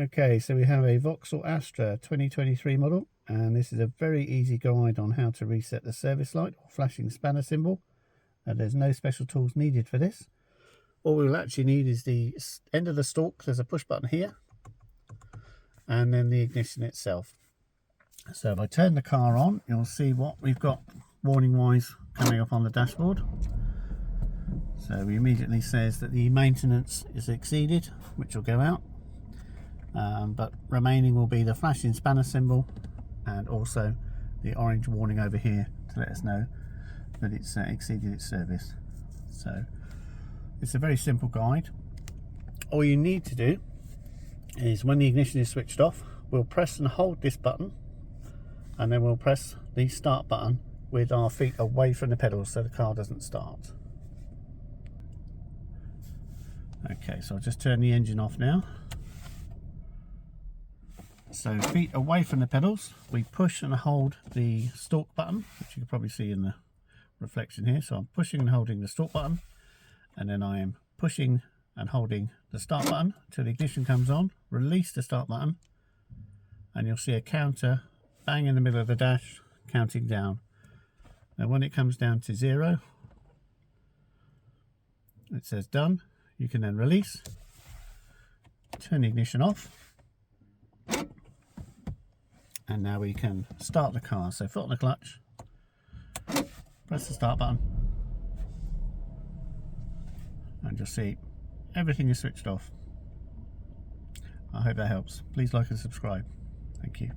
Okay, so we have a Vauxhall Astra 2023 model, and this is a very easy guide on how to reset the service light or flashing spanner symbol. There's no special tools needed for this. All we'll actually need is the end of the stalk. There's a push button here, and then the ignition itself. So if I turn the car on, you'll see what we've got warning wise coming up on the dashboard. So it immediately says that the maintenance is exceeded, which will go out. But remaining will be the flashing spanner symbol and also the orange warning over here to let us know that it's exceeded its service. So it's a very simple guide. All you need to do is, when the ignition is switched off, we'll press and hold this button, and then we'll press the start button with our feet away from the pedals so the car doesn't start. Okay, so I'll just turn the engine off now. So feet away from the pedals, we push and hold the stalk button, which you can probably see in the reflection here. So I'm pushing and holding the stalk button, and then I am pushing and holding the start button until the ignition comes on. Release the start button, and you'll see a counter bang in the middle of the dash counting down. Now when it comes down to 0, it says done. You can then release, turn the ignition off, and now we can start the car. So foot on the clutch, press the start button, and you'll see everything is switched off. I hope that helps. Please like and subscribe. Thank you.